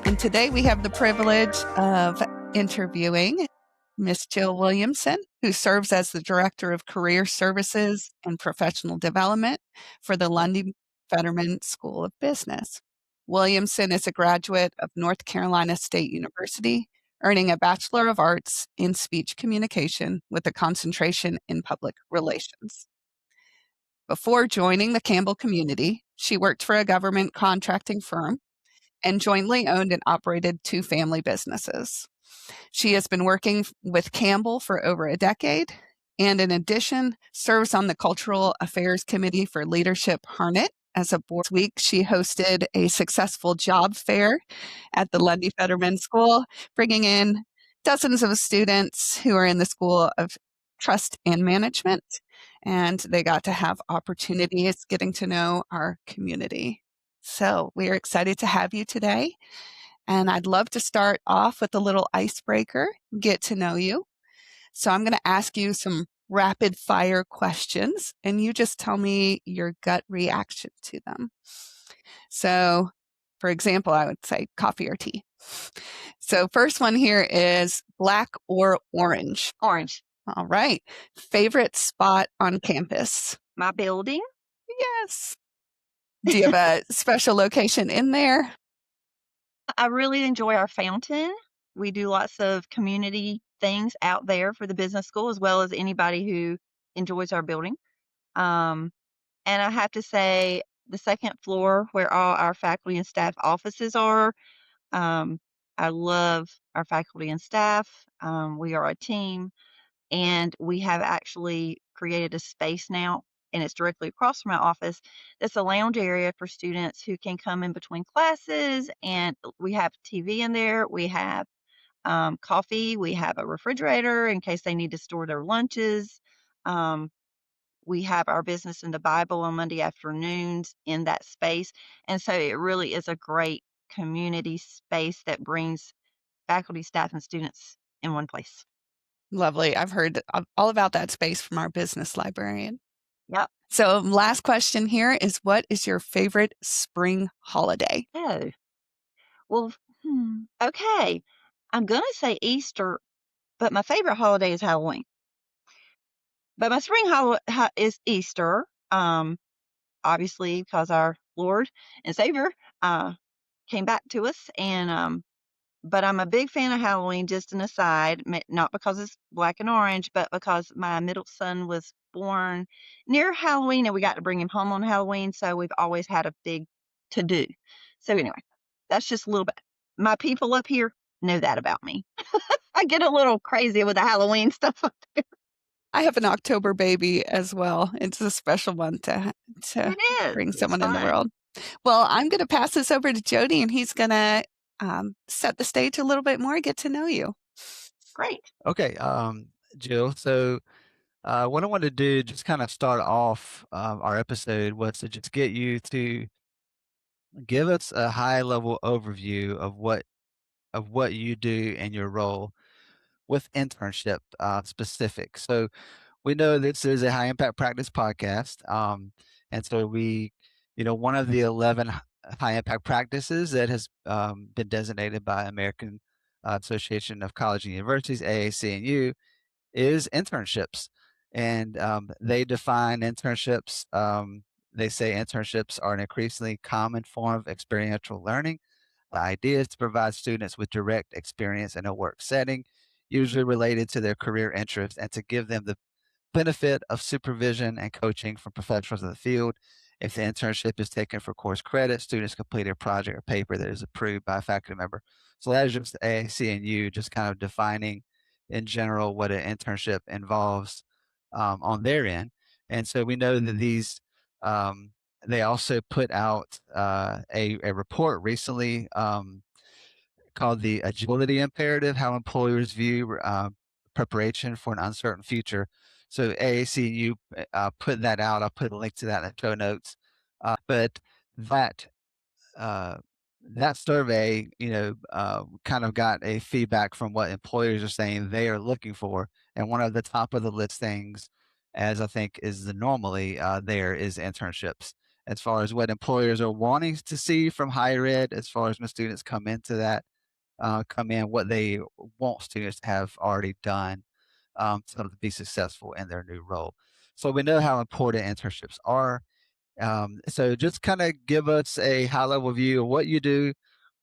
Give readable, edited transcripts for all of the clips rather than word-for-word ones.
And today we have the privilege of interviewing Miss Jill Williamson, who serves as the Director of Career Services and Professional Development for the Lundy-Fetterman School of Business. Williamson is a graduate of North Carolina State University, earning a Bachelor of Arts in Speech Communication with a concentration in Public Relations. Before joining the Campbell community, she worked for a government contracting firm and jointly owned and operated 2 family businesses. She has been working with Campbell for over a decade, and in addition, serves on the Cultural Affairs Committee for Leadership Harnett. As a board week, she hosted a successful job fair at the Lundy-Fetterman School, bringing in dozens of students who are in the School of Trust and Management, and they got to have opportunities getting to know our community. So we are excited to have you today. And I'd love to start off with a little icebreaker, get to know you. So I'm going to ask you some rapid fire questions, and you just tell me your gut reaction to them. So, for example, I would say coffee or tea. So first one here is black or orange? Orange. All right. Favorite spot on campus? My building. Yes. Do you have a special location in there? I really enjoy our fountain. We do lots of community things out there for the business school, as well as anybody who enjoys our building. And I have to say, the second floor where all our faculty and staff offices are, I love our faculty and staff. We are a team, and we have actually created a space now, and it's directly across from my office. That's a lounge area for students who can come in between classes, and we have TV in there. We have coffee. We have a refrigerator in case they need to store their lunches. We have our business in the Bible on Monday afternoons in that space. And so it really is a great community space that brings faculty, staff, and students in one place. Lovely. I've heard all about that space from our business librarian. Yep. So last question here is, what is your favorite spring holiday? Oh, well, okay. I'm going to say Easter, but my favorite holiday is Halloween. But my spring holiday is Easter, obviously, because our Lord and Savior came back to us. And but I'm a big fan of Halloween, just an aside, not because it's black and orange, but because my middle son was born near Halloween, and we got to bring him home on Halloween. So we've always had a big to-do. So anyway, that's just a little bit. My people up here know that about me. I get a little crazy with the Halloween stuff up there. I have an October baby as well. It's a special one to It is. bring It's someone in the fun. world. Well, I'm going to pass this over to Jody, and he's going to set the stage a little bit more, get to know you. Great. Okay, Jill. So what I wanted to do, just kind of start off our episode, was to just get you to give us a high-level overview of what you do in your role with internship specific. So we know this is a high impact practice podcast, and so one of the 11 high impact practices that has been designated by American Association of College and Universities, AAC&U, is internships. And they define internships. They say internships are an increasingly common form of experiential learning. The idea is to provide students with direct experience in a work setting, usually related to their career interests, and to give them the benefit of supervision and coaching from professionals in the field. If the internship is taken for course credit, students complete a project or paper that is approved by a faculty member. So that is just AAC&U, just kind of defining in general what an internship involves on their end. And so we know that these, they also put out a report recently called the Agility Imperative, How Employers View Preparation for an Uncertain Future. So AAC&U put that out. I'll put a link to that in the show notes. But that survey, kind of got a feedback from what employers are saying they are looking for. And one of the top of the list things, as I think is the normally there, is internships. as far as what employers are wanting to see from higher ed, as far as when students come in, what they want students to have already done to be successful in their new role. So we know how important internships are. So just kind of give us a high level view of what you do,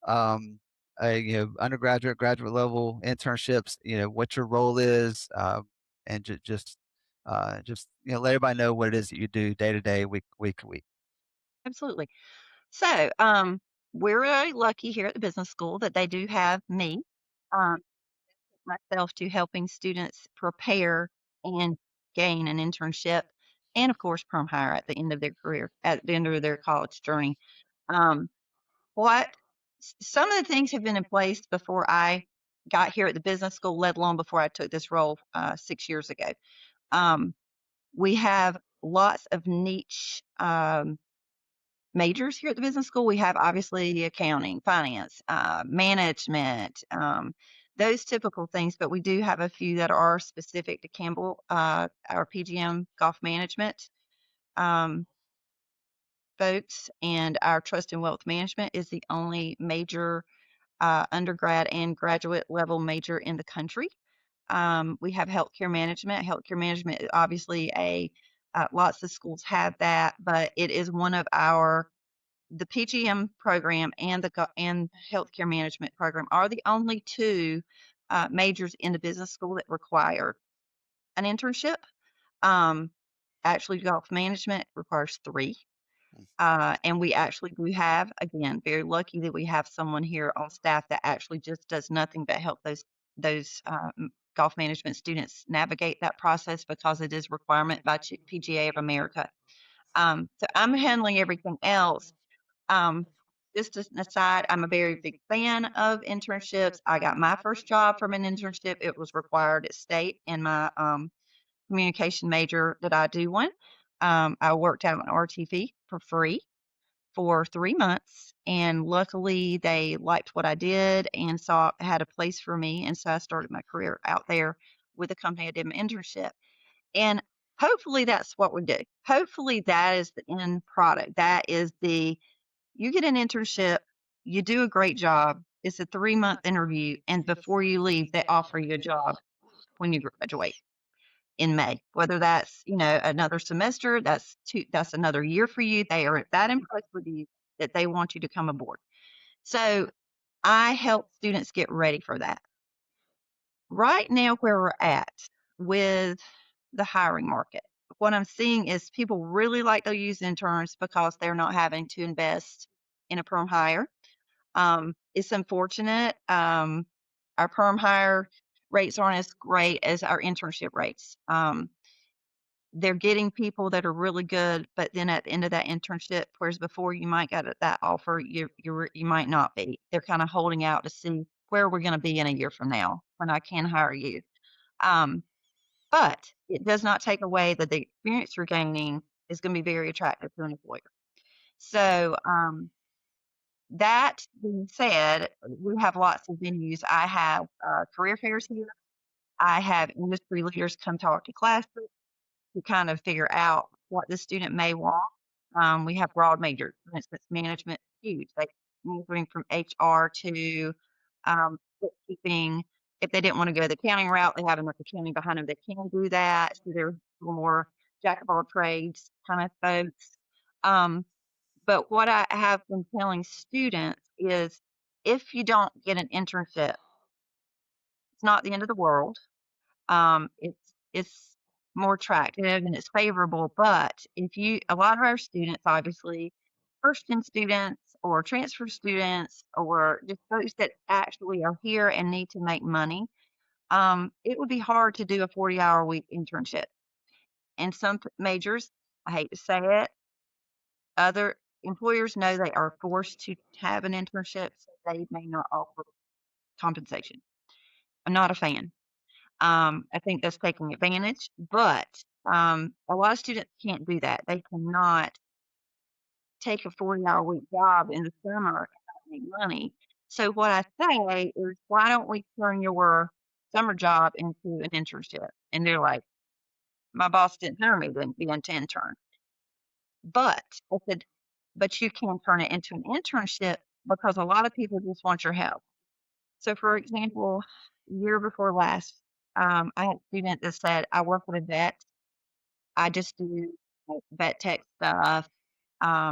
undergraduate, graduate level internships, what your role is, and just let everybody know what it is that you do day to day, week to week. Absolutely. So, we're really lucky here at the business school that they do have me, um, myself to helping students prepare and gain an internship and, of course, perm hire at the end of their career, at the end of their college journey. Um, what some of the things have been in place before I got here at the business school, let alone before I took this role 6 years ago. Um, we have lots of niche majors here at the business school. We have obviously accounting, finance, management, those typical things, but we do have a few that are specific to Campbell, our PGM golf management um, folks, and our trust and wealth management is the only major undergrad and graduate level major in the country. We have healthcare management. Healthcare management is obviously lots of schools have that, but it is one of the PGM program and and healthcare management program are the only two majors in the business school that require an internship. Um, Actually, golf management requires three. And we have, again, very lucky that we have someone here on staff that actually just does nothing but help those golf management students navigate that process because it is requirement by PGA of America. So I'm handling everything else. Um, just as an aside, I'm a very big fan of internships. I got my first job from an internship. It was required at state in my communication major that I do one. I worked out an RTV for free for 3 months, and luckily they liked what I did and saw had a place for me, and so I started my career out there with the company I did my internship. And hopefully that's what we do. Hopefully that is the end product. That is you get an internship, you do a great job. It's a 3-month interview, and before you leave, they offer you a job when you graduate in May. Whether that's another semester, that's another year for you. They are that impressed with you that they want you to come aboard. So I help students get ready for that. Right now, where we're at with the hiring market, what I'm seeing is people really like to use interns because they're not having to invest in a perm hire. It's unfortunate. Our perm hire rates aren't as great as our internship rates. They're getting people that are really good, but then at the end of that internship, whereas before you might get that offer, you might not be. They're kind of holding out to see where we're going to be in a year from now when I can hire you. Um, but it does not take away that the experience you're gaining is going to be very attractive to an employer. So that being said, we have lots of venues. I have career fairs here. I have industry leaders come talk to classes to kind of figure out what the student may want. We have broad majors, for instance, management is huge. They moving from HR to bookkeeping. If they didn't want to go the accounting route, they have enough accounting behind them. They can do that. So they're a little more jack of all trades kind of folks. But what I have been telling students is if you don't get an internship, it's not the end of the world. It's more attractive and it's favorable. But a lot of our students, obviously, first gen students or transfer students or just folks that actually are here and need to make money, it would be hard to do a 40-hour week internship. And some majors, I hate to say it, other employers know they are forced to have an internship, so they may not offer compensation. I'm not a fan. I think that's taking advantage, but a lot of students can't do that. They cannot take a 40-hour week job in the summer and make money. So what I say is, why don't we turn your summer job into an internship? And they're like, my boss didn't hire me to be an intern. But I said, but you can turn it into an internship because a lot of people just want your help. So, for example, year before last, I had a student that said, I work with a vet. I just do like, vet tech stuff.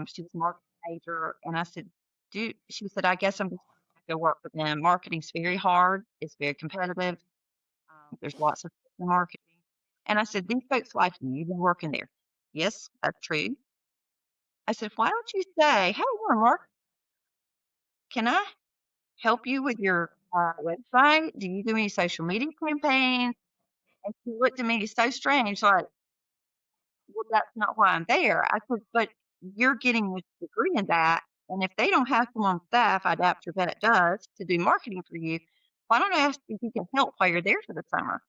She was a marketing major. And I said, she said, I guess I'm just going to go work with them. Marketing's very hard. It's very competitive. There's lots of marketing. And I said, these folks like you. You've been working there. Yes, that's true. I said, why don't you say, hey, you're a marketer. Can I help you with your website? Do you do any social media campaigns? And she looked at me so strange, like, well, that's not why I'm there. I said, but you're getting a degree in that. And if they don't have someone on staff, I doubt your vet does, to do marketing for you. Why don't I ask if you can help while you're there for the summer?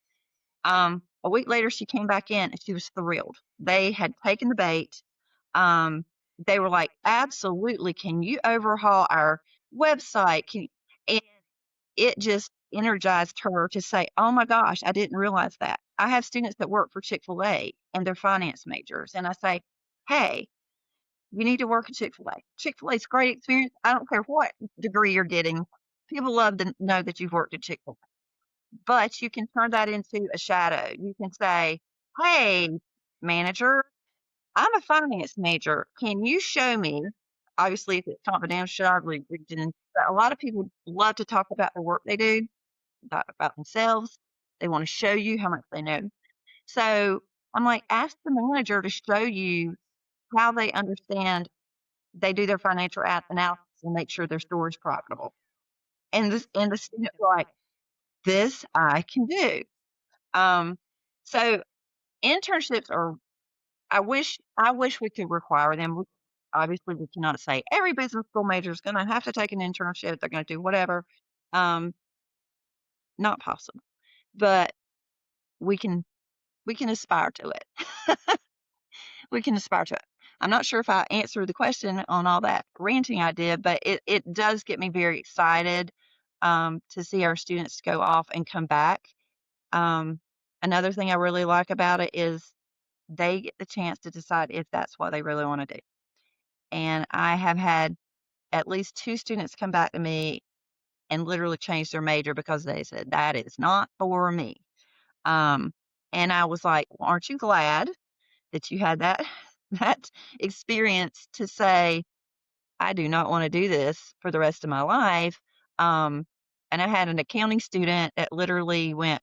A week later, she came back in and she was thrilled. They had taken the bait. They were like, absolutely. Can you overhaul our website? And it just energized her to say, oh my gosh, I didn't realize that. I have students that work for Chick-fil-A and they're finance majors. And I say, hey, you need to work at Chick-fil-A. Chick-fil-A is a great experience. I don't care what degree you're getting. People love to know that you've worked at Chick-fil-A. But you can turn that into a shadow. You can say, hey, manager, I'm a finance major. Can you show me? Obviously, if it's confidential, region, but a lot of people love to talk about the work they do, about themselves. They want to show you how much they know. So I'm like, ask the manager to show you how they understand they do their financial analysis and make sure their store is profitable. And the students were like, this I can do. So internships are, I wish we could require them. Obviously, we cannot say every business school major is going to have to take an internship. They're going to do whatever. Not possible, but we can aspire to it. We can aspire to it. I'm not sure if I answered the question on all that ranting I did, but it does get me very excited to see our students go off and come back. Another thing I really like about it is they get the chance to decide if that's what they really want to do. And I have had at least 2 students come back to me and literally change their major because they said, that is not for me. And I was like, well, aren't you glad that you had that that experience to say, I do not want to do this for the rest of my life. And I had an accounting student that literally went,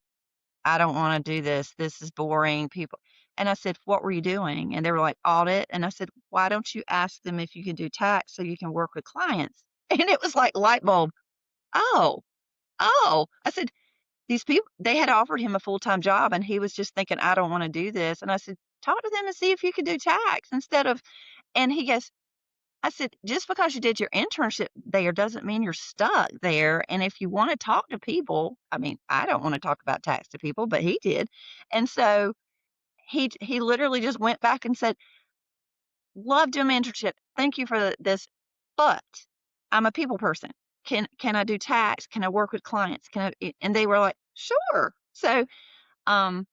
I don't want to do this. This is boring. People. And I said, what were you doing? And they were like, audit. And I said, why don't you ask them if you can do tax so you can work with clients? And it was like light bulb. Oh, oh. I said, these people, they had offered him a full-time job and he was just thinking, I don't want to do this. And I said, talk to them and see if you can do tax instead of, and he goes, I said, just because you did your internship there doesn't mean you're stuck there. And if you want to talk to people, I mean, I don't want to talk about tax to people, but he did. And so he literally just went back and said, love doing my internship. Thank you for this. But I'm a people person. Can I do tax? Can I work with clients? And they were like, sure. So um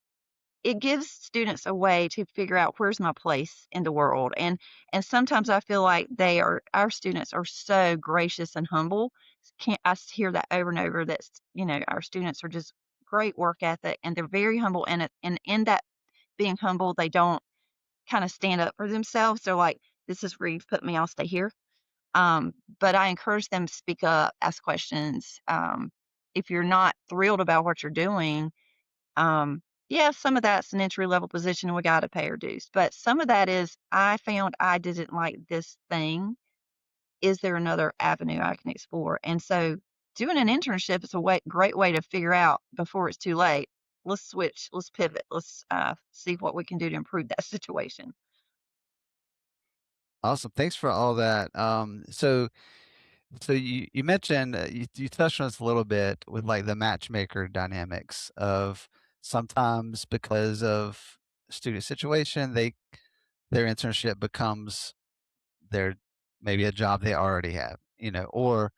it gives students a way to figure out where's my place in the world. And sometimes I feel like our students are so gracious and humble. I hear that over and over that, our students are just great work ethic and they're very humble. And in that being humble, they don't kind of stand up for themselves. They're like, this is where you've put me, I'll stay here. But I encourage them to speak up, ask questions. If you're not thrilled about what you're doing, yeah, some of that's an entry level position and we got to pay our dues. But some of that is, I found I didn't like this thing. Is there another avenue I can explore? And so doing an internship is a great way to figure out before it's too late. Let's switch, let's pivot, let's see what we can do to improve that situation. Awesome. Thanks for all that. So you mentioned you touched on this a little bit with like the matchmaker dynamics of sometimes because of student situation, their internship becomes their maybe a job they already have, or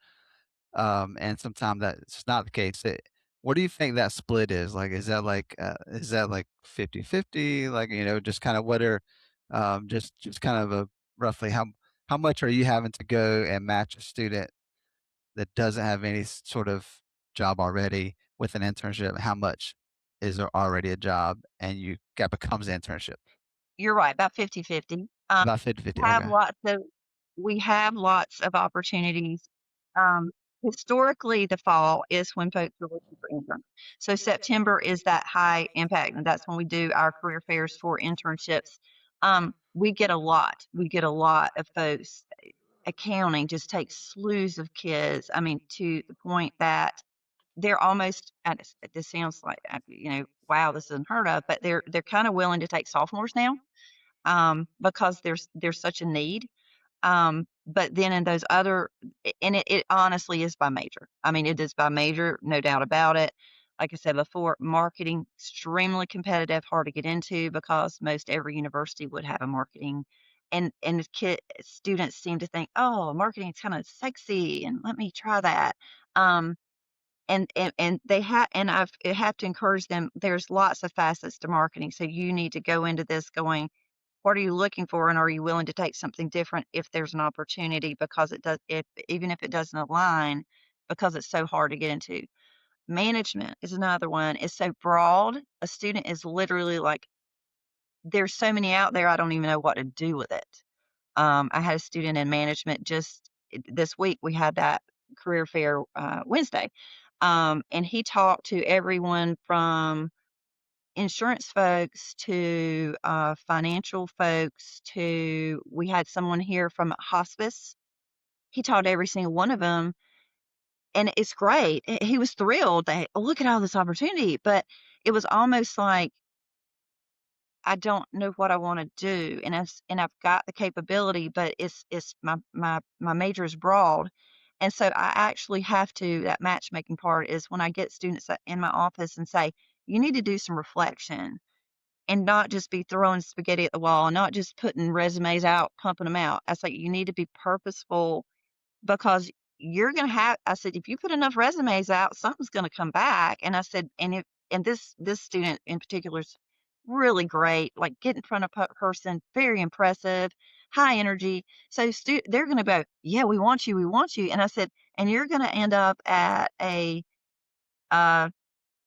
and sometimes that's not the case. What do you think that split is? Like, is that like 50-50? Like, just kind of what are just kind of a roughly how much are you having to go and match a student that doesn't have any sort of job already with an internship? How much is there already a job and that becomes an internship? You're right, about 50/50. About 50/50. Have Okay. lots of we have lots of opportunities. Um, Historically, the fall is when folks are looking for interns. So September is that high impact, and that's when we do our career fairs for internships. We get a lot. We get a lot of folks. Accounting just takes slews of kids. I mean, to the point that they're almost. And this sounds like wow, this is unheard of, but they're kind of willing to take sophomores now, because there's such a need. But then in those other, and it honestly is by major. I mean, it is by major, no doubt about it. Like I said before, marketing, extremely competitive, hard to get into because most every university would have a marketing. And students seem to think, oh, marketing is kind of sexy, and let me try that. Um, and they have, and I have to encourage them. There's lots of facets to marketing, so you need to go into this going, what are you looking for, and are you willing to take something different if there's an opportunity, because it does, if even if it doesn't align, because it's so hard to get into. Management is another one. It's so broad. A student is literally like, there's so many out there, I don't even know what to do with it. I had a student in management just this week. We had that career fair Wednesday, and he talked to everyone from insurance folks to financial folks to, we had someone here from hospice. He taught every single one of them, and it's great. He was thrilled that, "Oh, look at all this opportunity," but it was almost like, I don't know what I want to do, and I've got the capability, but it's my major is broad, and so I actually have to. That matchmaking part is when I get students in my office and say, "You need to do some reflection." And not just be throwing spaghetti at the wall and not just putting resumes out, pumping them out. I said, you need to be purposeful, because you're going to have, I said, if you put enough resumes out, something's going to come back. And I said, and this student in particular is really great, like get in front of a person, very impressive, high energy. So they're going to go, yeah, we want you. We want you. And I said, and you're going to end up at a, uh,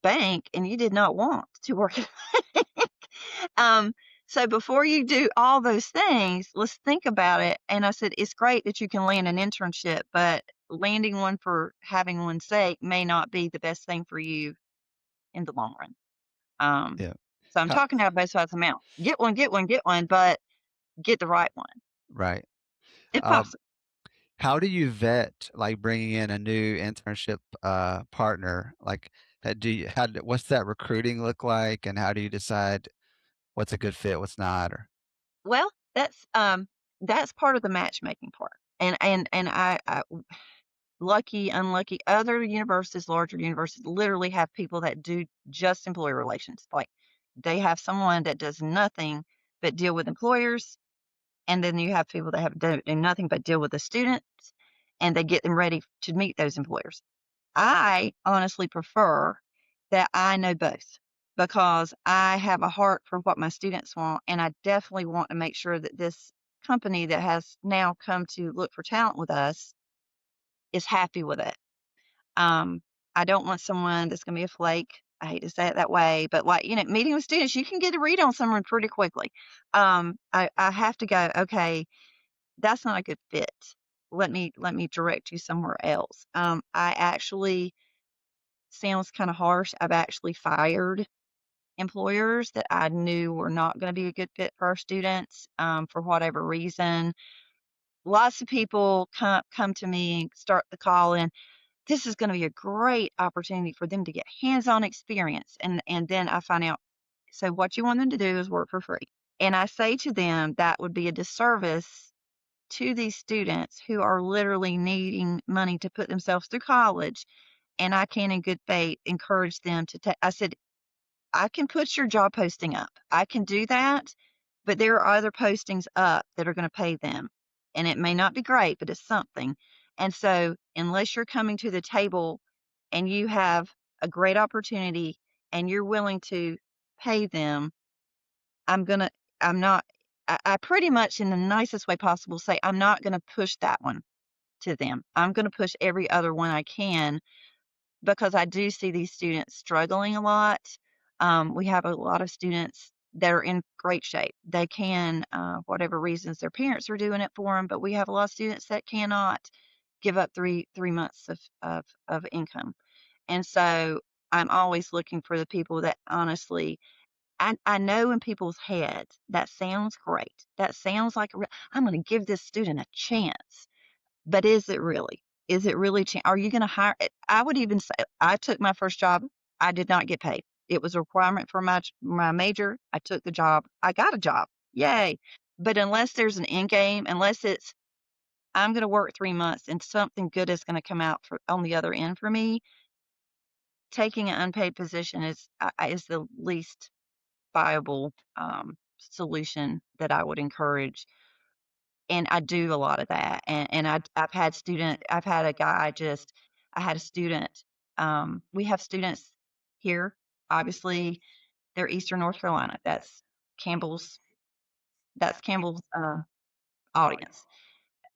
bank, and you did not want to work at a bank. Um, so before you do all those things, let's think about it. And I said, it's great that you can land an internship, but landing one for having one's sake may not be the best thing for you in the long run. Um, Yeah. so I'm How, talking out both sides of the mouth. Get one, get one, get one, but get the right one right. if Um, possible. how do you vet, like, bringing in a new internship partner? Like, what's that recruiting look like, and how do you decide what's a good fit, what's not? Or Well, that's part of the matchmaking part. And I lucky, unlucky, other universities, larger universities, literally have people that do just employee relations. Like, they have someone that does nothing but deal with employers, and then you have people that have do nothing but deal with the students, and they get them ready to meet those employers. I honestly prefer that I know both, because I have a heart for what my students want, and I definitely want to make sure that this company that has now come to look for talent with us is happy with it. um, I don't want someone that's gonna be a flake. I hate to say it that way, but, like, meeting with students, you can get a read on someone pretty quickly. I have to go, "Okay, that's not a good fit. Let me direct you somewhere else." I actually, sounds kinda harsh, I've actually fired employers that I knew were not gonna be a good fit for our students, for whatever reason. Lots of people come to me and start the call, and this is gonna be a great opportunity for them to get hands-on experience, and then I find out, so what you want them to do is work for free. And I say to them, that would be a disservice to these students who are literally needing money to put themselves through college, and I can in good faith encourage them to take. I said, I can put your job posting up. I can do that, but there are other postings up that are gonna pay them, and it may not be great, but it's something. And so, unless you're coming to the table and you have a great opportunity and you're willing to pay them, I'm gonna I'm not I pretty much, in the nicest way possible, say, I'm not going to push that one to them. I'm going to push every other one I can because I do see these students struggling a lot. We have a lot of students that are in great shape. They can, whatever reasons their parents are doing it for them, but we have a lot of students that cannot give up three months of income. And so I'm always looking for the people that honestly, I know in people's heads that sounds great. That sounds like I'm going to give this student a chance. But is it really? Is it really are you gonna hire I would even say I took my first job, I did not get paid. It was a requirement for my major. I took the job. I got a job. Yay. But unless there's an end game, unless it's I'm gonna work 3 months and something good is gonna come out on the other end for me, taking an unpaid position is the least viable solution that I would encourage. And I do a lot of that, and I've had I've had a guy just I had a student, we have students here, obviously, they're Eastern North Carolina, Campbell's that's Campbell's, audience,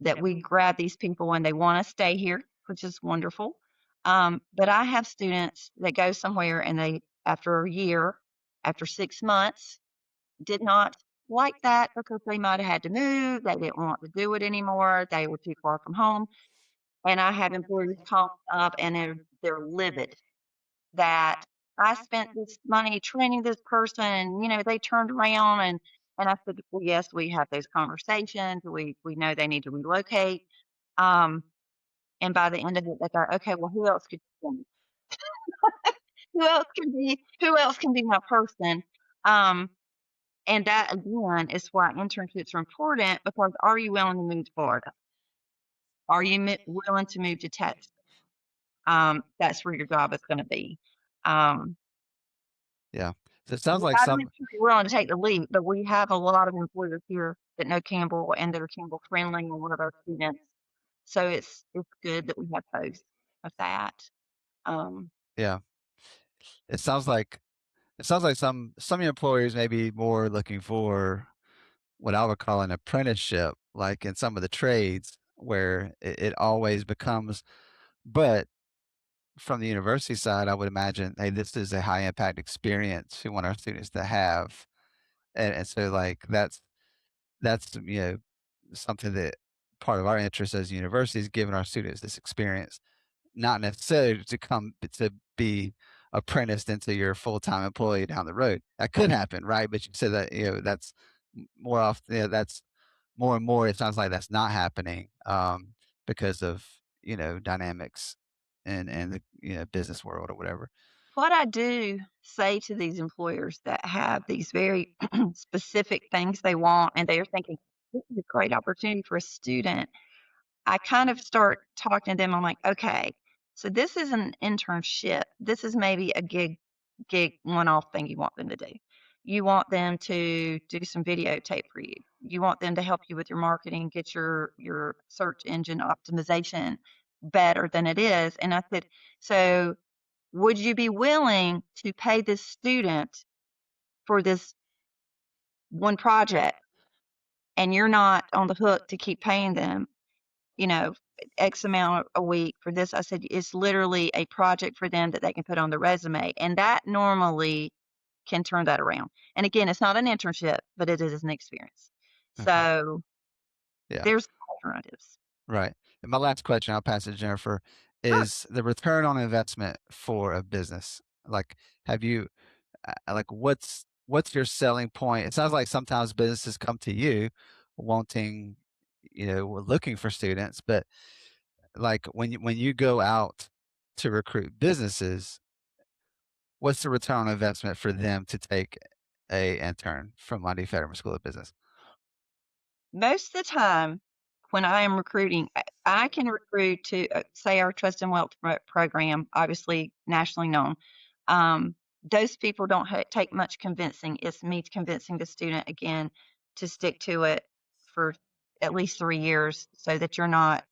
that we grab these people when they wanna stay here, which is wonderful, but I have students that go somewhere and they, after a year, after 6 months, did not like that because they might have had to move, they didn't want to do it anymore, they were too far from home, and I have employers call up and they're livid that I spent this money training this person, and, they turned around and I said, "Well, yes, we have those conversations, we know they need to relocate," um, and by the end of it, they go, "Okay, well, who else could you send? Who else can be my person?" Um, And that again is why internships are important because are you willing to move to Florida? Are you willing to move to Texas? That's where your job is going to be. Um, Yeah. So it sounds you like got to make some sure you're willing to take the leap, but we have a lot of employers here that know Campbell and that are Campbell friendly and one of our students. So it's good that we have posts of that. Um, yeah. It sounds like some employers may be more looking for what I would call an apprenticeship, like in some of the trades where it always becomes, but from the university side, I would imagine, hey, this is a high impact experience we want our students to have. And so like that's something that part of our interest as universities, giving our students this experience, not necessarily to come to be apprenticed into your full-time employee down the road. That could happen, right? But you said that, that's more often, that's more and more, it sounds like that's not happening, because of, dynamics and the, business world or whatever. what I do say to these employers that have these very specific things they want, and they are thinking, this is a great opportunity for a student. I kind of start talking to them. I'm like, okay, so this is an internship. This is maybe a gig one-off thing you want them to do. You want them to do some videotape for you. You want them to help you with your marketing, get your search engine optimization better than it is. And I said, so would you be willing to pay this student for this one project and you're not on the hook to keep paying them, you know, X amount a week for this? I said, it's literally a project for them that they can put on their resume. And that normally can turn that around. And again, it's not an internship, but it is an experience. Okay. So Yeah. there's alternatives. Right. And my last question, I'll pass it to Jennifer, Sure. is the return on investment for a business. Like, have you, like, what's your selling point? It sounds like sometimes businesses come to you wanting, looking for students, but like when you go out to recruit businesses, what's the return on investment for them to take a intern from Lundy-Fetterman School of Business? Most of the time, when I am recruiting, I can recruit to, say, our Trust and Wealth program, obviously nationally known. Those people don't take much convincing. It's me convincing the student again to stick to it for at least 3 years, so that you're not,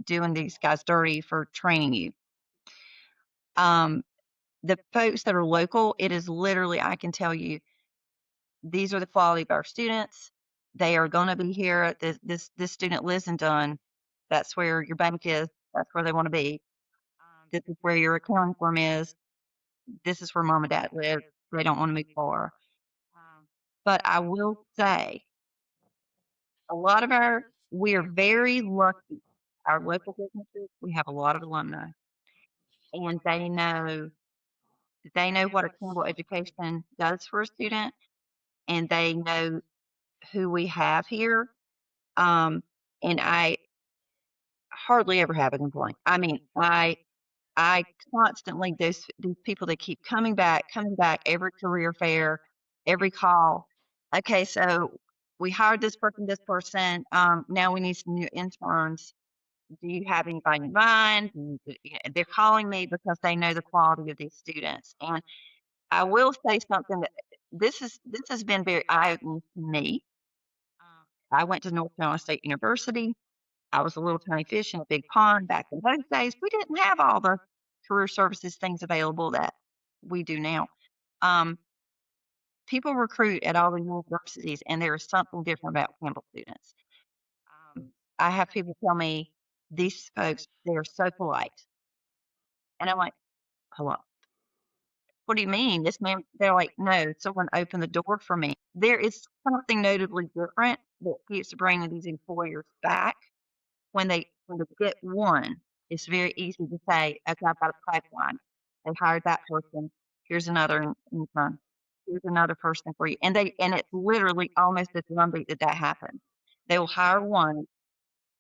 doing these guys dirty for training you. The folks that are local, it is literally, I can tell you, these are the quality of our students. They are going to be here. This student lives in Dunn. That's where your bank is. That's where they want to be. This is where your accounting firm is. This is where mom and dad live. They don't want to move far. But I will say, we are very lucky. Our local businesses, we have a lot of alumni, and they know what a Campbell education does for a student, and they know who we have here. And I hardly ever have a complaint. I mean, I constantly these people that keep coming back every career fair, every call. Okay, so we hired this person. Now we need some new interns. Do you have anybody in mind? They're calling me because they know the quality of these students. And I will say something that this has been very eye-opening to me. I went to North Carolina State University. I was a little tiny fish in a big pond back in those days. We didn't have all the career services things available that we do now. People recruit at all the universities, and there is something different about Campbell students. I have people tell me, these folks, they're so polite. And I'm like, hello. What do you mean? This man, they're like, no, someone opened the door for me. There is something notably different that keeps bringing these employers back. When they get one, it's very easy to say, okay, I've got a pipeline. They hired that person. Here's another intern. Here's another person for you. And it's literally almost a drumbeat that happens. They will hire one,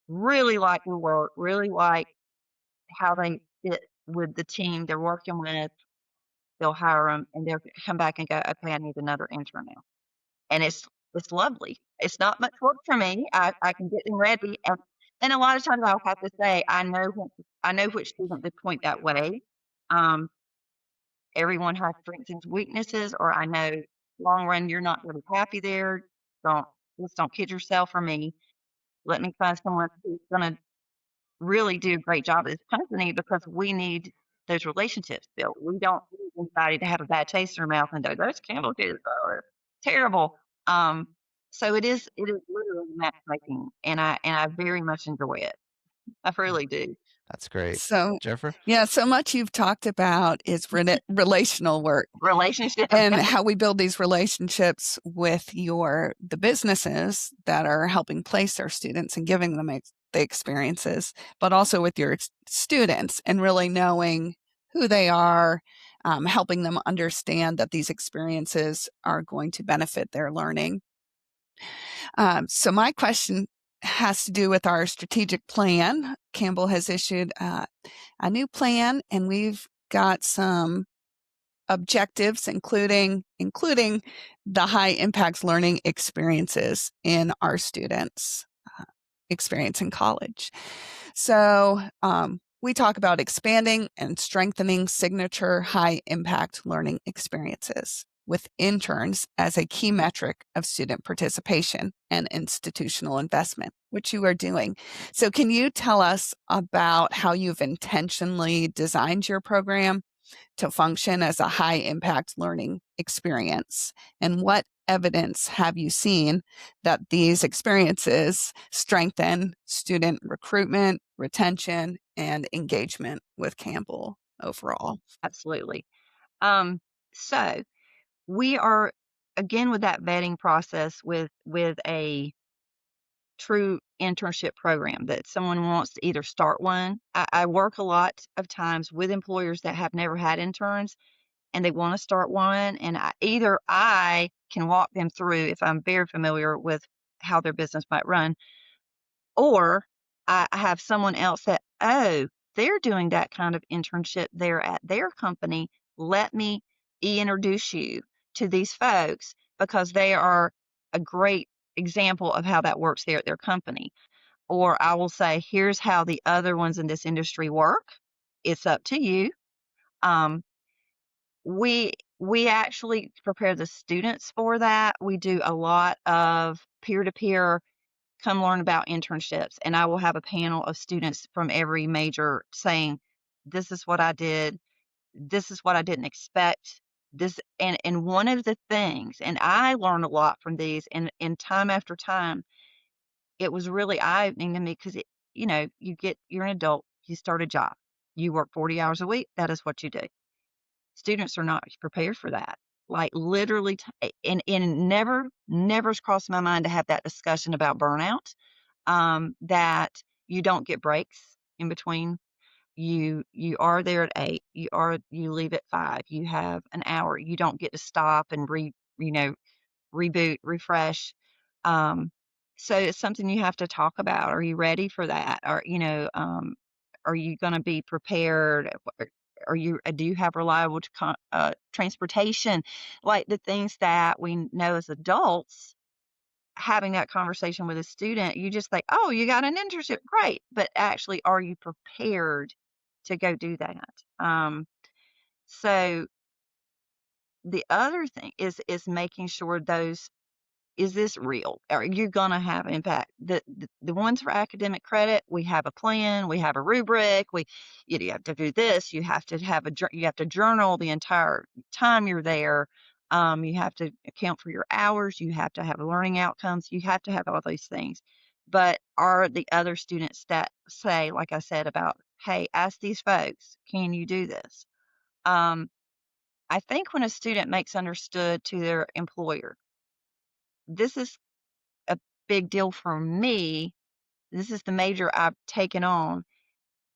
really like the work, really like how they fit with the team they're working with. They'll hire them, and they'll come back and go, okay, I need another intern now. And it's lovely. It's not much work for me. I can get them ready. And a lot of times I'll have to say, I know which student to point that way. Everyone has strengths and weaknesses, or I know long run you're not really happy there. Don't kid yourself for me. Let me find someone who's gonna really do a great job at this company, because we need those relationships built. We don't need anybody to have a bad taste in their mouth and go, those Campbell kids are terrible. So it is literally matchmaking, and I very much enjoy it. I really do. That's great. So, Jennifer? yeah, so much you've talked about is relational work Relationships. and how we build these relationships with the businesses that are helping place our students and giving them the experiences, but also with your students and really knowing who they are, helping them understand that these experiences are going to benefit their learning. So my question has to do with our strategic plan. Campbell has issued a new plan, and we've got some objectives, including the high impact learning experiences in our students' experience in college. So we talk about expanding and strengthening signature high impact learning experiences with interns as a key metric of student participation and institutional investment, which you are doing. So can you tell us about how you've intentionally designed your program to function as a high impact learning experience? And what evidence have you seen that these experiences strengthen student recruitment, retention, and engagement with Campbell overall? Absolutely. So we are, again, with that vetting process with a true internship program that someone wants to either start one. I work a lot of times with employers that have never had interns and they want to start one. And I can walk them through, if I'm very familiar with how their business might run, or I have someone else that, oh, they're doing that kind of internship there at their company. Let me introduce you to these folks, because they are a great example of how that works there at their company. Or I will say, here's how the other ones in this industry work. It's up to you. We actually prepare the students for that. We do a lot of peer-to-peer, come learn about internships, and I will have a panel of students from every major saying, this is what I did, this is what I didn't expect, And one of the things, and I learned a lot from these, and time after time, it was really eye-opening to me because you're an adult, you start a job, you work 40 hours a week, that is what you do. Students are not prepared for that. Like literally, and never's crossed my mind to have that discussion about burnout, that you don't get breaks in between. You are there at 8, you leave at 5, you have an hour, you don't get to stop and reboot, refresh. Um, so it's something you have to talk about. Are you ready for that? Or, are you going to be prepared? Do you have reliable transportation? Like the things that we know as adults, having that conversation with a student, you just think, oh, you got an internship, great. But actually, are you prepared to go do that? So the other thing is making sure is this real? Are you going to have impact? The ones for academic credit, we have a plan, we have a rubric, you have to do this, you have to journal the entire time you're there. You have to account for your hours, you have to have learning outcomes, you have to have all those things. But are the other students that say, like I said about, hey, ask these folks, can you do this? I think when a student makes understood to their employer, this is a big deal for me. This is the major I've taken on,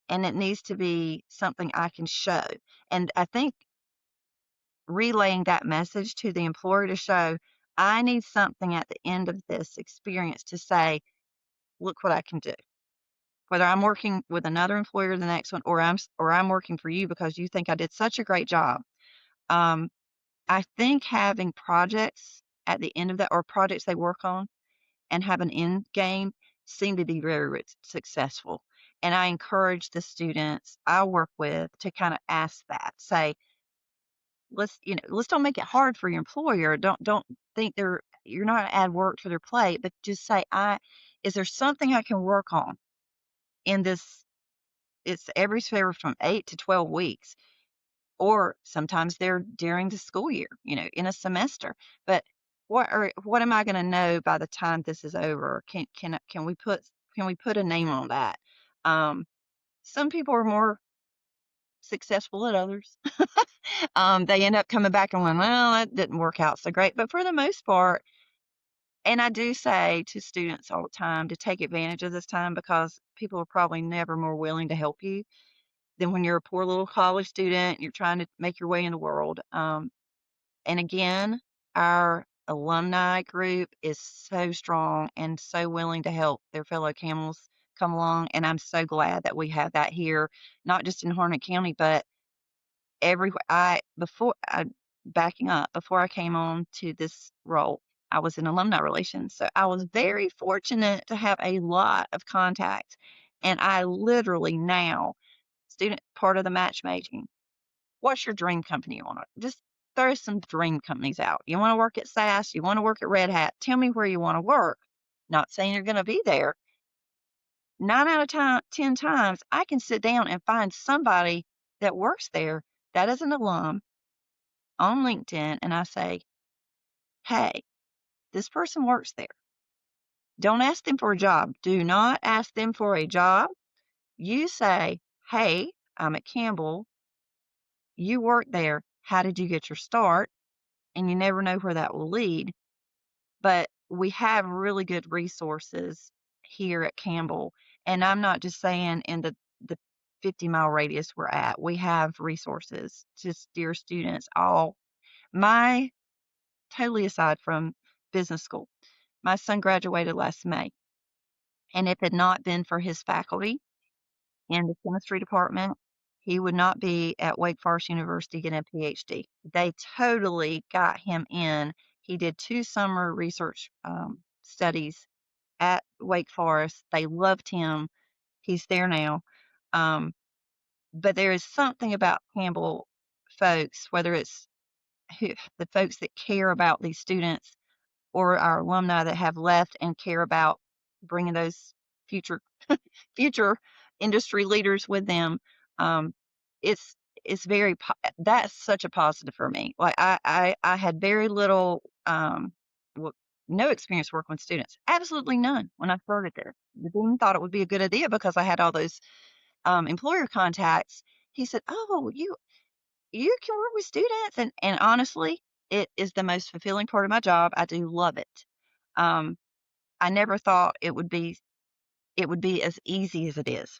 and it needs to be something I can show. And I think relaying that message to the employer to show, I need something at the end of this experience to say, look what I can do. Whether I'm working with another employer, the next one, or I'm working for you because you think I did such a great job. I think having projects at the end of that, or projects they work on, and have an end game seem to be very successful. And I encourage the students I work with to kind of ask that, say, let's don't make it hard for your employer. Don't think you're not gonna add work to their plate, but just say, is there something I can work on in this? It's every favor from 8 to 12 weeks, or sometimes they're during the school year, in a semester. But what am I going to know by the time this is over? Can we put a name on that? Some people are more successful than others. They end up coming back and going, well, that didn't work out so great. But for the most part, and I do say to students all the time to take advantage of this time, because people are probably never more willing to help you than when you're a poor little college student, you're trying to make your way in the world. And again, our alumni group is so strong and so willing to help their fellow camels come along. And I'm so glad that we have that here, not just in Harnett County, but everywhere. Backing up, before I came on to this role, I was in alumni relations. So I was very fortunate to have a lot of contacts. And I literally now, student part of the matchmaking, what's your dream company you want to just throw some dream companies out. You want to work at SAS, you want to work at Red Hat, tell me where you want to work. Not saying you're going to be there. 9 out of 10 times, I can sit down and find somebody that works there that is an alum on LinkedIn, and I say, hey, this person works there. Don't ask them for a job. Do not ask them for a job. You say, hey, I'm at Campbell. You work there. How did you get your start? And you never know where that will lead. But we have really good resources here at Campbell. And I'm not just saying in the 50-mile radius we're at. We have resources to steer students totally aside from business school. My son graduated last May. And if it had not been for his faculty in the chemistry department, he would not be at Wake Forest University getting a PhD. They totally got him in. He did 2 summer research studies at Wake Forest. They loved him. He's there now. But there is something about Campbell folks, whether it's the folks that care about these students or our alumni that have left and care about bringing those future future industry leaders with them. Um, it's it's very that's such a positive for me. Like I had very little well, no experience working with students, absolutely none when I started there. The dean thought it would be a good idea because I had all those employer contacts. He said, "Oh, you can work with students," and honestly, it is the most fulfilling part of my job. I do love it. Um, I never thought it would be as easy as it is.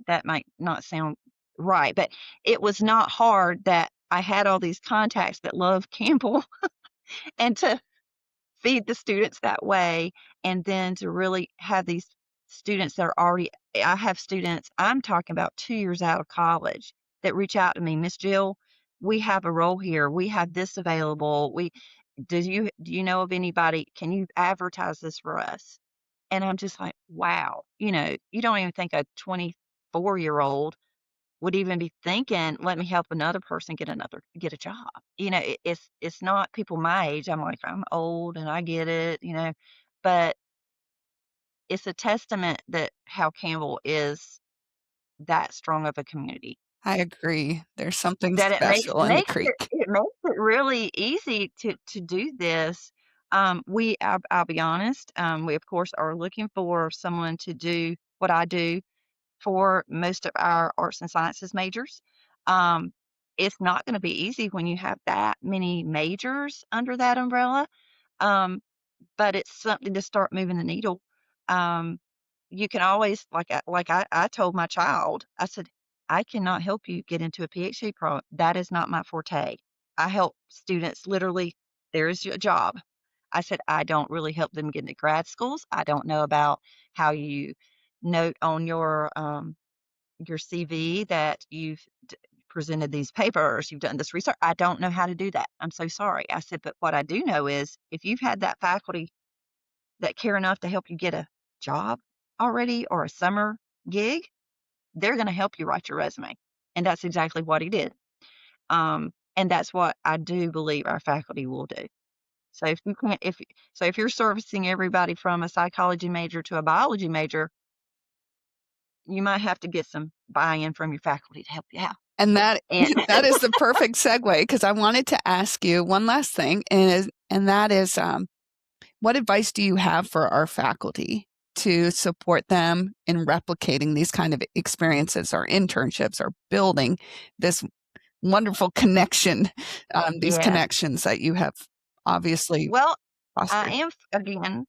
That might not sound right, but it was not hard that I had all these contacts that love Campbell and to feed the students that way, and then to really have these students that are already I have students, I'm talking about 2 years out of college, that reach out to me, "Miss Jill, we have a role here. We have this available. We do you know of anybody? Can you advertise this for us?" And I'm just like, "Wow." You don't even think a 24-year-old would even be thinking, "Let me help another person get a job." It's not people my age. I'm like, I'm old and I get it, but it's a testament that how Campbell is that strong of a community. I agree. There's something That it makes special in the creek. it makes it really easy to do this. I'll be honest, we of course are looking for someone to do what I do for most of our arts and sciences majors. Um, it's not going to be easy when you have that many majors under that umbrella, um, but it's something to start moving the needle. Um, you can always, I told my child, I said, I cannot help you get into a PhD program. That is not my forte. I help students literally, there is your job. I said, I don't really help them get into grad schools. I don't know about how you note on your CV that you've presented these papers, you've done this research. I don't know how to do that. I'm so sorry. I said, but what I do know is if you've had that faculty that care enough to help you get a job already or a summer gig, they're going to help you write your resume. And that's exactly what he did. And that's what I do believe our faculty will do. So if you can't, if you're servicing everybody from a psychology major to a biology major, you might have to get some buy-in from your faculty to help you out. And that And that is the perfect segue because I wanted to ask you one last thing, and that is, what advice do you have for our faculty to support them in replicating these kind of experiences or internships or building this wonderful connection, these yeah, connections that you have obviously well, I fostered? am again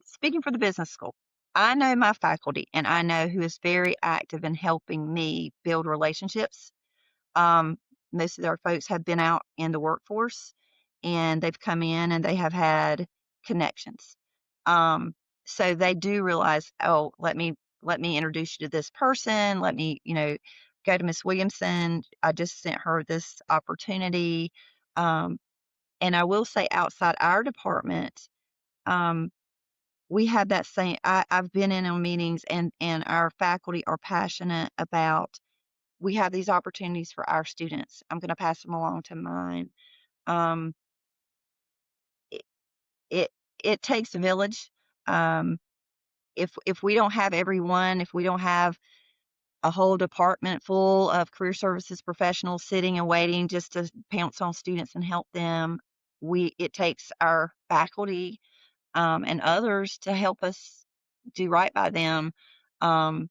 speaking for the business school. I know my faculty, and I know who is very active in helping me build relationships. Um, Most of our folks have been out in the workforce and they've come in and they have had connections. Um, so they do realize, oh, let me introduce you to this person. Let me, go to Miss Williamson. I just sent her this opportunity. Um, and I will say outside our department, um, we have that same I've been in on meetings and our faculty are passionate about we have these opportunities for our students. I'm gonna pass them along to mine. Um, it it it takes a village. Um, if we don't have everyone, if we don't have a whole department full of career services professionals sitting and waiting just to pounce on students and help them, it takes our faculty, and others to help us do right by them. Um,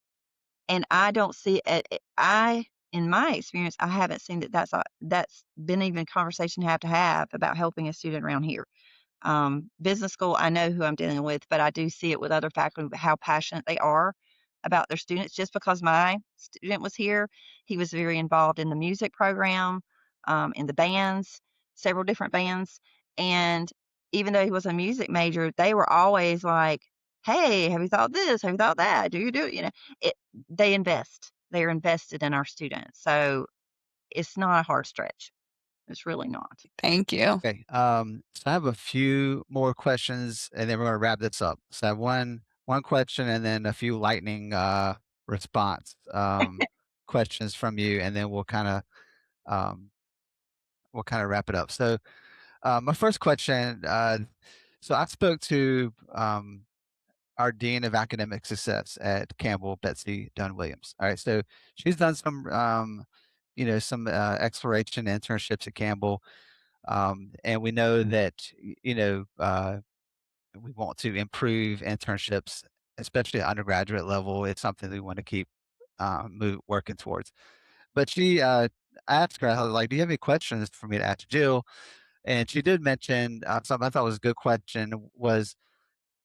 And I don't see it in my experience, I haven't seen that's been even a conversation you have to have about helping a student around here. Business school, I know who I'm dealing with, but I do see it with other faculty, how passionate they are about their students. Just because my student was here, he was very involved in the music program, in the bands, several different bands. And even though he was a music major, they were always like, "Hey, have you thought this? Have you thought that? Do you do it?" They invest. They are invested in our students. So it's not a hard stretch. It's really not. Thank you. Okay. So I have a few more questions, and then we're gonna wrap this up. So I have one question, and then a few lightning response questions from you, and then um, we'll kind of wrap it up. So my first question. So I spoke to our dean of academic success at Campbell, Betsy Dunn Williams. All right. So she's done some some exploration internships at Campbell, and we know that we want to improve internships, especially at undergraduate level. It's something we want to keep working towards. But she asked her, I was like, "Do you have any questions for me to ask Jill?" And she did mention something I thought was a good question was,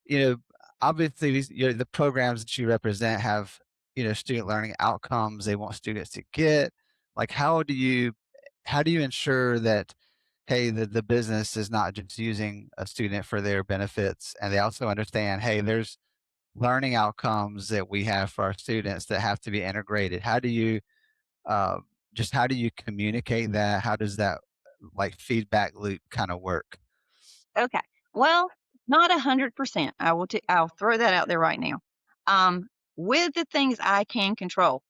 you know, obviously the programs that you represent have, student learning outcomes they want students to get. Like, how do you ensure that, hey, the business is not just using a student for their benefits, and they also understand, hey, there's learning outcomes that we have for our students that have to be integrated. Uh, how do you communicate that? How does that like feedback loop kind of work? Okay. Well, not 100%. I'll throw that out there right now. With the things I can control,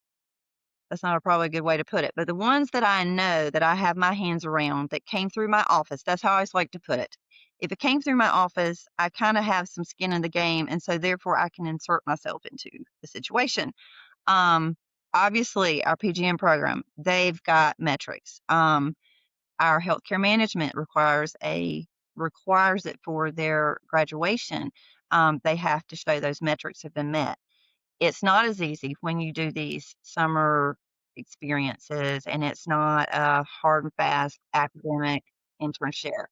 that's not probably a good way to put it, but the ones that I know that I have my hands around that came through my office, that's how I always like to put it. If it came through my office, I kind of have some skin in the game, and so therefore I can insert myself into the situation. Um, Obviously, our PGM program, they've got metrics. Our healthcare management requires it for their graduation. They have to show those metrics have been met. It's not as easy when you do these summer experiences, and it's not a hard and fast academic internship.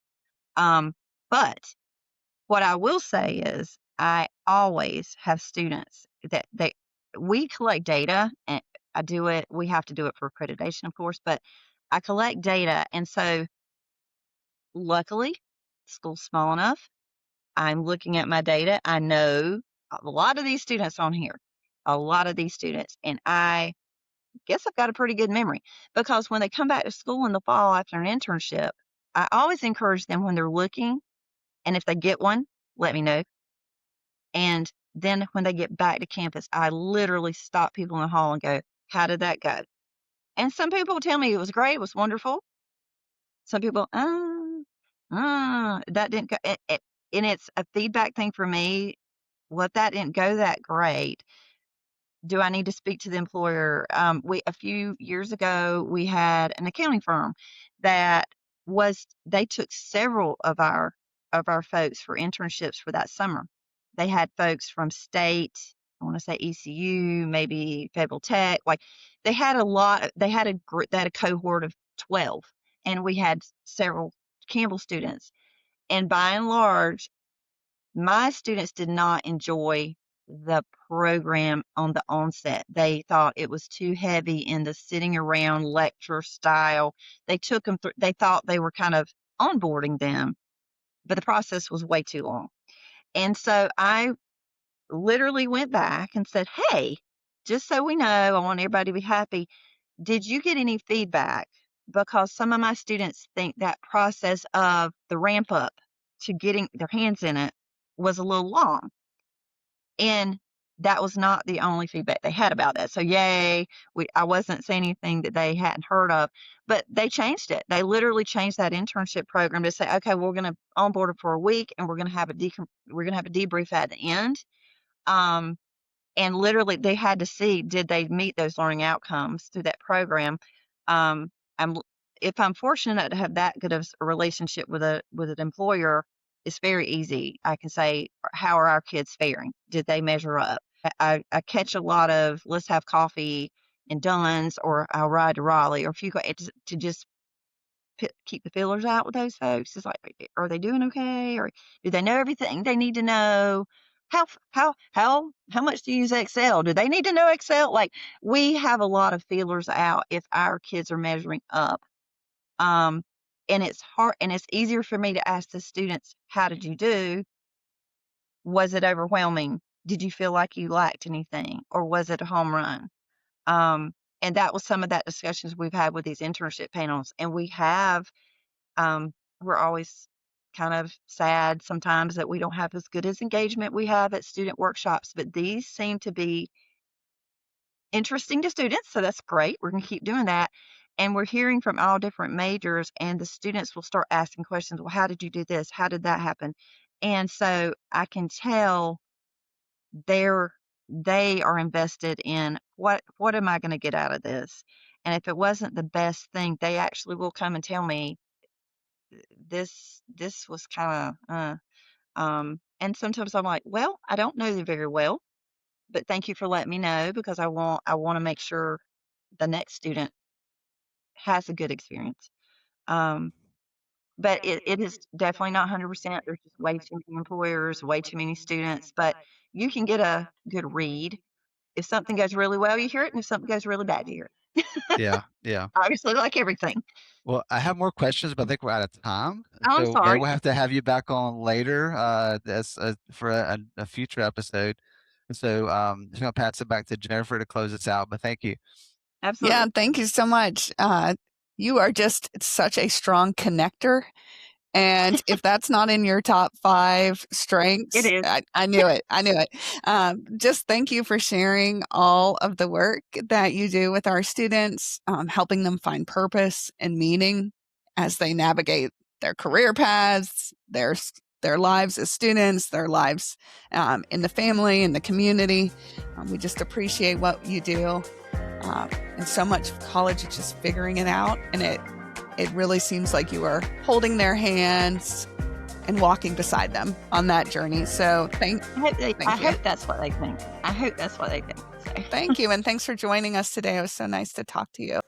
Um, but what I will say is I always have students that we collect data, and we have to do it for accreditation, of course, but I collect data. And so luckily, school's small enough. I'm looking at my data. I know a lot of these students on here, a lot of these students, and I guess I've got a pretty good memory because when they come back to school in the fall after an internship, I always encourage them when they're looking, and if they get one, let me know. And then when they get back to campus, I literally stop people in the hall and go, "How did that go?" And some people tell me it was great, it was wonderful. Some people, that didn't go. And it's a feedback thing for me. What that didn't go that great. Do I need to speak to the employer? A few years ago, we had an accounting firm that they took several of our folks for internships for that summer. They had folks from state, I want to say ECU, maybe Federal Tech. Like they had they had a cohort of 12, and we had several Campbell students. And by and large, my students did not enjoy the program on the onset. They thought it was too heavy in the sitting around lecture style. They took them through, they thought they were kind of onboarding them, but the process was way too long. And so I literally went back and said, "Hey, just so we know, I want everybody to be happy. Did you get any feedback? Because some of my students think that process of the ramp up to getting their hands in it was a little long." And that was not the only feedback they had about that. So yay, I wasn't saying anything that they hadn't heard of, but they changed it. They literally changed that internship program to say, "Okay, we're going to onboard them for a week, and we're going to have a debrief at the end." Um, and literally, they had to see, did they meet those learning outcomes through that program. Um, I'm if I'm fortunate to have that good of a relationship with an employer, it's very easy. I can say, how are our kids faring? Did they measure up? I catch a lot of, let's have coffee in Dunn's, or I'll ride to Raleigh, or if you go to just keep the feelers out with those folks. It's like, are they doing okay, or do they know everything they need to know? How much do you use Excel? Do they need to know Excel? Like, we have a lot of feelers out if our kids are measuring up. Um, and it's hard, and it's easier for me to ask the students, "How did you do? Was it overwhelming? Did you feel like you lacked anything, or was it a home run?" Um, and that was some of that discussions we've had with these internship panels, and um, we're always kind of sad sometimes that we don't have as good as engagement we have at student workshops, but these seem to be interesting to students, so that's great. We're going to keep doing that. And we're hearing from all different majors, and the students will start asking questions. "Well, how did you do this? How did that happen?" And so I can tell they're they are invested in what am I going to get out of this? And if it wasn't the best thing, they actually will come and tell me this was kind of and sometimes I'm like, well, I don't know you very well, but thank you for letting me know, because I want to make sure the next student has a good experience. But it is definitely not 100%. There's just way too many employers, way too many students, but you can get a good read. If something goes really well, you hear it, and if something goes really bad, you hear it. Yeah, yeah. Obviously, like everything. Well, I have more questions, but I think we're out of time. Oh, I'm So maybe sorry. we'll have to have you back on later, for a future episode. So just gonna pass it back to Jennifer to close us out. But thank you. Absolutely. Yeah, thank you so much. You are just such a strong connector. And if that's not in your top 5 strengths, It is. I knew it. I knew it. Just thank you for sharing all of the work that you do with our students, helping them find purpose and meaning as they navigate their career paths, their lives as students, their lives in the family, in the community. We just appreciate what you do. And so much of college is just figuring it out, and it really seems like you are holding their hands and walking beside them on that journey. So I hope that's what they think. I hope that's what they think. So. Thank you. And thanks for joining us today. It was so nice to talk to you.